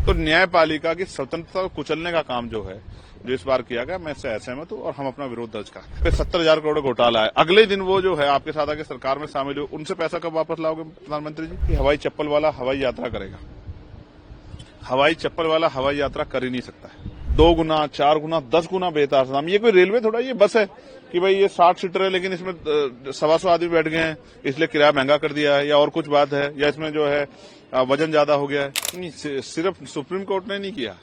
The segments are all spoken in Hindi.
तो न्यायपालिका की स्वतंत्रता को कुचलने का काम जो है, जो इस बार किया गया, मैं इससे असहमत हूं और हम अपना विरोध दर्ज करते हैं। 70,000 करोड़ घोटाला है, अगले दिन वो जो है आपके साथ आके सरकार में शामिल हो, उनसे पैसा कब वापस लाओगे प्रधानमंत्री जी? कि हवाई चप्पल वाला हवाई यात्रा करेगा, हवाई चप्पल वाला हवाई यात्रा कर ही नहीं सकता है। 2 गुना, 4 गुना, 10 गुना बेहतर दाम। ये कोई रेलवे थोड़ा, ये बस है कि भाई ये 60 सीटर है लेकिन इसमें 125 आदमी बैठ गए हैं इसलिए किराया महंगा कर दिया है, या और कुछ बात है, या इसमें जो है वजन ज्यादा हो गया है। नहीं, सिर्फ सुप्रीम कोर्ट ने नहीं किया,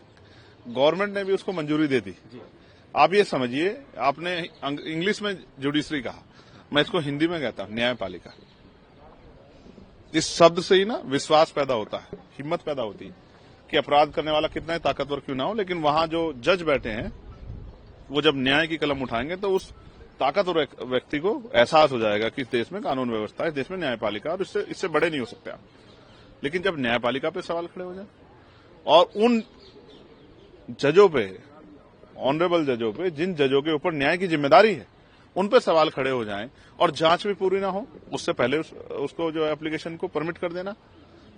गवर्नमेंट ने भी उसको मंजूरी दे दी। आप ये समझिए, आपने इंग्लिश में जुडिशरी कहा, मैं इसको हिंदी में कहता हूं न्यायपालिका। इस शब्द से ही ना विश्वास पैदा होता है, हिम्मत पैदा होती है कि अपराध करने वाला कितना ही ताकतवर क्यों ना हो, लेकिन वहां जो जज बैठे हैं वो जब न्याय की कलम उठाएंगे तो उस ताकतवर व्यक्ति को एहसास हो जाएगा कि इस देश में कानून व्यवस्था है, इस देश में न्यायपालिका, और इससे बड़े नहीं हो सकते आप। लेकिन जब न्यायपालिका पे सवाल खड़े हो जाए और उन जजों पे, ऑनरेबल जजों पे, जिन जजों के ऊपर न्याय की जिम्मेदारी है, उन पे सवाल खड़े हो जाएं और जांच भी पूरी ना हो, उससे पहले उसको जो एप्लीकेशन को परमिट कर देना,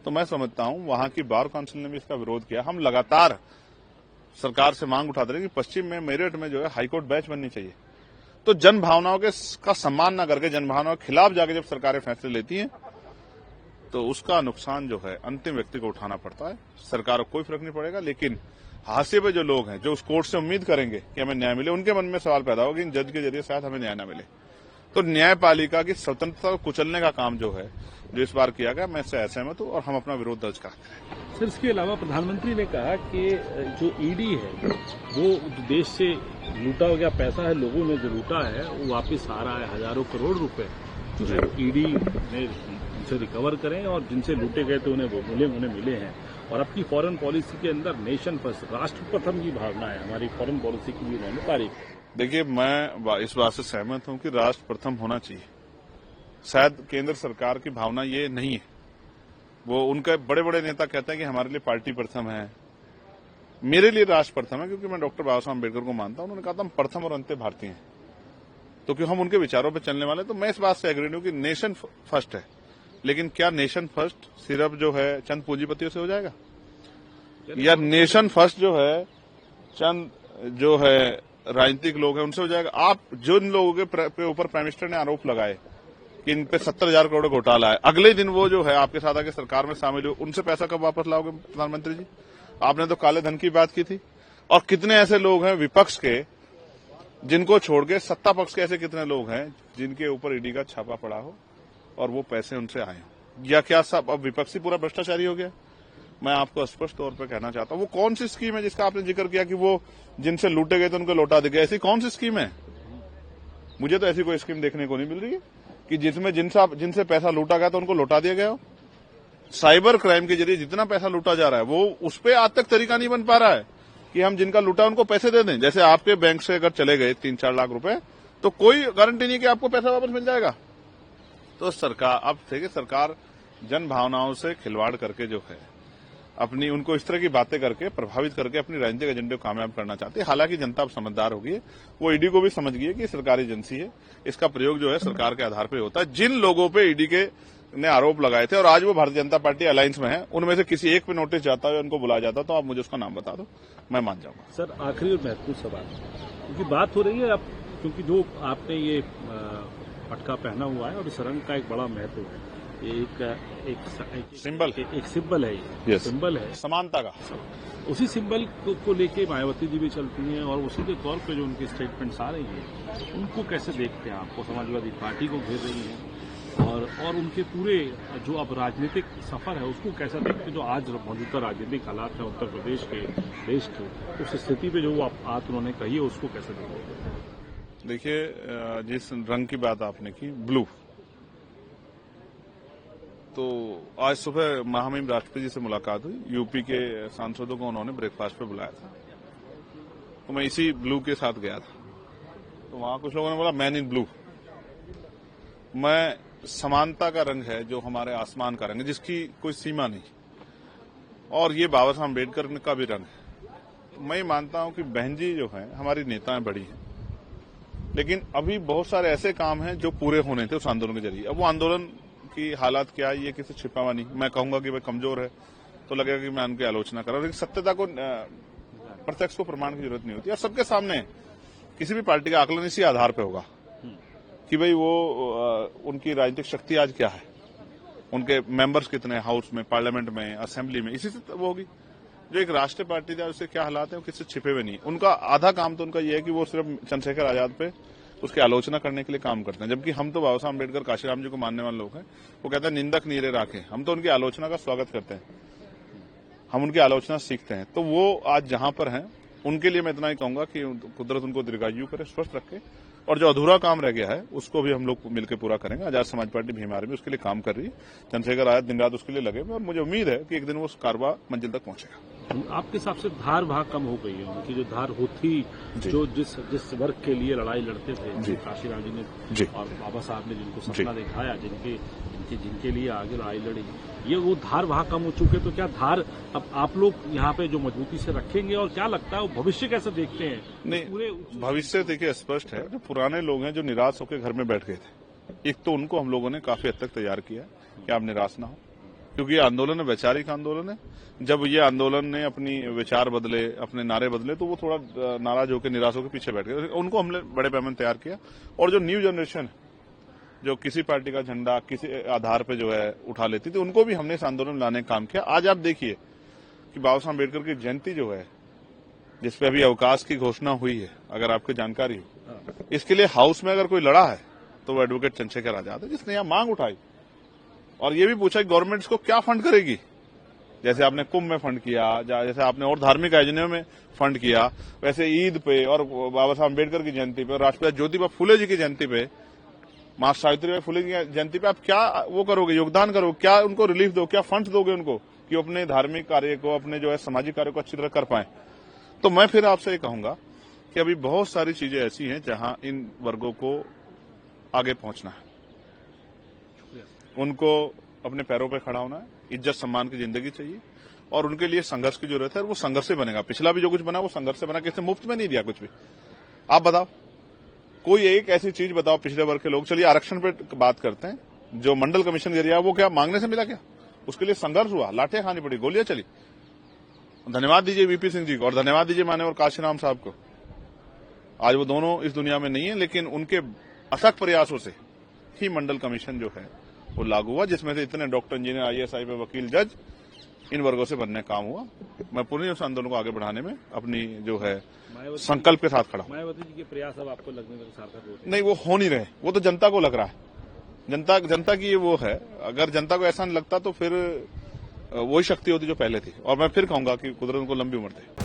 तो मैं समझता हूं वहां की बार काउंसिल ने भी इसका विरोध किया। हम लगातार सरकार से मांग उठाते रहे कि पश्चिम में, मेरठ में जो है हाईकोर्ट बेंच बननी चाहिए। तो जन भावनाओं का सम्मान न करके, जन भावनाओं के खिलाफ जाके जब सरकारें फैसले लेती हैं तो उसका नुकसान जो है अंतिम व्यक्ति को उठाना पड़ता है। सरकार को कोई फर्क नहीं पड़ेगा, लेकिन हाशिए पे जो लोग हैं, जो उस कोर्ट से उम्मीद करेंगे कि हमें न्याय मिले, उनके मन में सवाल पैदा होगा कि इन जज के जरिए शायद हमें न्याय न मिले। तो न्यायपालिका की स्वतंत्रता को कुचलने का काम जो है, जो इस बार किया गया, मैं इससे असहमत हूं और हम अपना विरोध दर्ज करते हैं। सर, इसके अलावा प्रधानमंत्री ने कहा कि जो ईडी है वो देश से लूटा गया पैसा है, लोगों ने जो लूटा है वो वापस आ रहा है। हजारों करोड़ रुपए जो ईडी ने उनसे रिकवर करें और जिनसे लूटे गए थे उन्हें मिले हैं। और आपकी फॉरेन पॉलिसी के अंदर नेशन फर्स्ट, राष्ट्र प्रथम की भावना है, हमारी फॉरेन पॉलिसी की भी उन्होंने तारीफ। देखिए, मैं इस बात से सहमत हूं कि राष्ट्र प्रथम होना चाहिए। शायद केंद्र सरकार की भावना ये नहीं है। वो उनके बड़े बड़े नेता कहते हैं कि हमारे लिए पार्टी प्रथम है, मेरे लिए राष्ट्र प्रथम है, क्योंकि मैं डॉक्टर बाबा साहब अम्बेडकर को मानता हूं। उन्होंने कहा था हम प्रथम और अंत्य भारतीय हैं, तो क्यों हम उनके विचारों पर चलने वाले। तो मैं इस बात से एग्री हूं कि नेशन फर्स्ट है, लेकिन क्या नेशन फर्स्ट सिर्फ जो है चंद पूंजीपतियों से हो जाएगा, या नेशन फर्स्ट जो है चंद जो है राजनीतिक लोग हैं उनसे हो जाएगा? आप जिन लोगों के ऊपर प्राइम मिनिस्टर ने आरोप लगाए कि इन पे 70,000 करोड़ घोटाला है, अगले दिन वो जो है आपके साथ आके सरकार में शामिल हो, उनसे पैसा कब वापस लाओगे प्रधानमंत्री जी? आपने तो काले धन की बात की थी। और कितने ऐसे लोग हैं विपक्ष के जिनको छोड़ के सत्ता पक्ष के ऐसे कितने लोग हैं जिनके ऊपर ईडी का छापा पड़ा हो और वो पैसे उनसे आए हो? या क्या सब अब विपक्षी पूरा भ्रष्टाचारी हो गया? मैं आपको स्पष्ट तौर पर कहना चाहता हूं, वो कौन सी स्कीम है जिसका आपने जिक्र किया कि वो जिनसे लूटे गए थे उनको लौटा दे गए? ऐसी कौन सी स्कीम है? मुझे तो ऐसी कोई स्कीम देखने को नहीं मिल रही है कि जिसमें जिनसे पैसा लूटा गया तो उनको लौटा दिया गया हो। साइबर क्राइम के जरिए जितना पैसा लूटा जा रहा है, वो उस पर आज तक तरीका नहीं बन पा रहा है कि हम जिनका लूटा उनको पैसे दे दें। जैसे आपके बैंक से अगर चले गए 3-4 लाख रुपए, तो कोई गारंटी नहीं कि आपको पैसा वापस मिल जाएगा। तो सरकार, अब देखिए, सरकार जन भावनाओं से खिलवाड़ करके जो है अपनी, उनको इस तरह की बातें करके प्रभावित करके अपनी राजनीतिक एजेंडे को कामयाब करना चाहती है। हालांकि जनता अब समझदार हो गई है, वो ईडी को भी समझ गई है कि सरकारी एजेंसी है, इसका प्रयोग जो है सरकार के आधार पर होता है। जिन लोगों पे ईडी के ने आरोप लगाए थे और आज वो भारतीय जनता पार्टी अलायंस में है, उनमें से किसी एक पे नोटिस जाता है, उनको बुलाया जाता, तो आप मुझे उसका नाम बता दो, मैं मान जाऊंगा। सर, आखिरी और महत्वपूर्ण सवाल, क्योंकि बात हो रही है अब, क्योंकि जो आपने ये पटका पहना हुआ है और इस रंग का एक बड़ा महत्व है, एक सिंबल है, ये सिंबल है समानता का। उसी सिंबल को लेके मायावती जी भी चलती हैं और उसी के तौर पे जो उनकी स्टेटमेंट्स आ रही हैं, उनको कैसे देखते हैं? आपको समाजवादी पार्टी को घेर रही हैं और उनके पूरे जो अब राजनीतिक सफर है उसको कैसा देखते हैं? जो आज मौजूदा राजनीतिक हालात है उत्तर प्रदेश के, देश के, उस स्थिति पे जो बात उन्होंने कही है उसको कैसे देखते हैं? देखिए, जिस रंग की बात आपने की, ब्लू, तो आज सुबह महामहिम राष्ट्रपति जी से मुलाकात हुई। यूपी के सांसदों को उन्होंने ब्रेकफास्ट पे बुलाया था, तो मैं इसी ब्लू के साथ गया था। तो वहां कुछ लोगों ने बोला मैन इन ब्लू। मैं समानता का रंग है, जो हमारे आसमान का रंग है, जिसकी कोई सीमा नहीं, और ये बाबा साहब अम्बेडकर का भी रंग है। मैं मानता हूं कि बहन जी जो है हमारी नेताएं बड़ी हैं, लेकिन अभी बहुत सारे ऐसे काम हैं जो पूरे होने थे उस आंदोलन के जरिए। अब वो आंदोलन की हालात क्या है, ये किसी छिपा हुआ नहीं। मैं कहूंगा कि वह कमजोर है, तो लगेगा कि मैं उनकी आलोचना कर रहा हूँ। लेकिन सत्यता को प्रत्यक्ष को प्रमाण की जरूरत नहीं होती। और सबके सामने किसी भी पार्टी का आकलन इसी आधार पर होगा कि भाई वो उनकी राजनीतिक शक्ति आज क्या है, उनके मेंबर्स कितने हाउस में, पार्लियामेंट में, असेंबली में, इसी से वो होगी। जो एक राष्ट्रीय पार्टी थी उससे क्या हालात है वो किससे छिपे हुए नहीं। उनका आधा काम तो उनका ये है कि वो सिर्फ चंद्रशेखर आजाद पे उसकी आलोचना करने के लिए काम करते हैं, जबकि हम तो बाबा साहब अम्बेडकर, काशीराम जी को मानने वाले लोग हैं। वो कहते हैं निंदक नीरे राखे, हम तो उनकी आलोचना का स्वागत करते हैं, हम उनकी आलोचना सीखते हैं। तो वो आज जहां पर हैं उनके लिए मैं इतना ही कहूंगा कि कुदरत उनको दीर्घायु करे, स्वस्थ रखे, और जो अधूरा काम रह गया है उसको भी हम लोग मिलकर पूरा करेंगे। आजाद समाज पार्टी भीम आर्मी उसके लिए काम कर रही है। चंद्रशेखर आजाद दिन रात उसके लिए लगे हुए, और मुझे उम्मीद है कि एक दिन वो कारवा मंजिल तक पहुंचेगा। आपके हिसाब से धार भाग कम हो गई है उनकी, जो धार होती जो जिस वर्ग के लिए लड़ाई लड़ते थे काशीराम जी ने और बाबा साहब ने जिनको सपना दिखाया, जिनके लिए आगे लड़ाई लड़ी, ये वो धार वहां कम हो चुके। तो क्या धार अब आप लोग यहाँ पे जो मजबूती से रखेंगे, और क्या लगता है वो भविष्य कैसे देखते हैं? नहीं, पूरे भविष्य देखिए स्पष्ट है। जो पुराने लोग हैं जो निराश होकर घर में बैठ गए थे, एक तो उनको हम लोगों ने काफी हद तक तैयार किया कि आप निराश ना हो, क्योंकि ये आंदोलन है, वैचारिक आंदोलन है। जब ये आंदोलन ने अपनी विचार बदले, अपने नारे बदले, तो वो थोड़ा नाराज होकर, निराश होकर पीछे बैठ गए। उनको हमने बड़े पैमाने तैयार किया। और जो न्यू जनरेशन जो किसी पार्टी का झंडा किसी आधार पे जो है उठा लेती थी, उनको भी हमने इस आंदोलन में लाने का काम किया। आज आप देखिए कि बाबा साहब अम्बेडकर की जयंती जो है, जिसपे अभी अवकाश की घोषणा हुई है, अगर आपको जानकारी हो, इसके लिए हाउस में अगर कोई लड़ा है तो वो एडवोकेट चंद्रशेखर आजाद है, जिसने यहाँ मांग उठाई और ये भी पूछा कि गवर्नमेंट इसको क्या फंड करेगी। जैसे आपने कुंभ में फंड किया, जैसे आपने और धार्मिक आयोजनों में फंड किया, वैसे ईद पे और बाबा साहब अम्बेडकर की जयंती पे, राष्ट्रपिता ज्योतिबा फुले जी की जयंती पे, मां सावित्रीबाई फुले की जयंती पे आप क्या वो करोगे, योगदान करोगे, क्या उनको रिलीफ दो, क्या फंड दोगे उनको कि अपने धार्मिक कार्य को, अपने जो है सामाजिक कार्य को अच्छी तरह कर पाए। तो मैं फिर आपसे ये कहूंगा कि अभी बहुत सारी चीजें ऐसी हैं जहां इन वर्गों को आगे पहुंचना है, उनको अपने पैरों पर खड़ा होना है, इज्जत सम्मान की जिंदगी चाहिए, और उनके लिए संघर्ष की जरूरत है। वो संघर्ष से बनेगा। पिछला भी जो कुछ बना वो संघर्ष से बना, किसी मुफ्त में नहीं दिया कुछ भी। आप बताओ कोई एक ऐसी चीज बताओ पिछले वर्ग के लोग। चलिए आरक्षण पे बात करते हैं, जो मंडल कमीशन गिरा वो क्या मांगने से मिला क्या? उसके लिए संघर्ष हुआ, लाठियां खानी पड़ी, गोलियां चली। धन्यवाद दीजिए वीपी सिंह जी को, और धन्यवाद दीजिए मान्यवर काशीराम साहब को। आज वो दोनों इस दुनिया में नहीं है, लेकिन उनके अथक प्रयासों से ही मंडल कमीशन जो है वो लागू हुआ, जिसमें से इतने डॉक्टर, इंजीनियर, IAS, IPS, वकील, जज इन वर्गों से बनने काम हुआ। मैं पूरे उस आंदोलन को आगे बढ़ाने में अपनी जो है संकल्प के साथ खड़ा। मायावती जी के प्रयास अब आपको लगने लगे सार्थक होते? नहीं, वो हो नहीं रहे। वो तो जनता को लग रहा है, जनता की ये वो है। अगर जनता को ऐसा नहीं लगता तो फिर वही शक्ति होती जो पहले थी। और मैं फिर कहूंगा कि कुदरत को लंबी उम्र दे।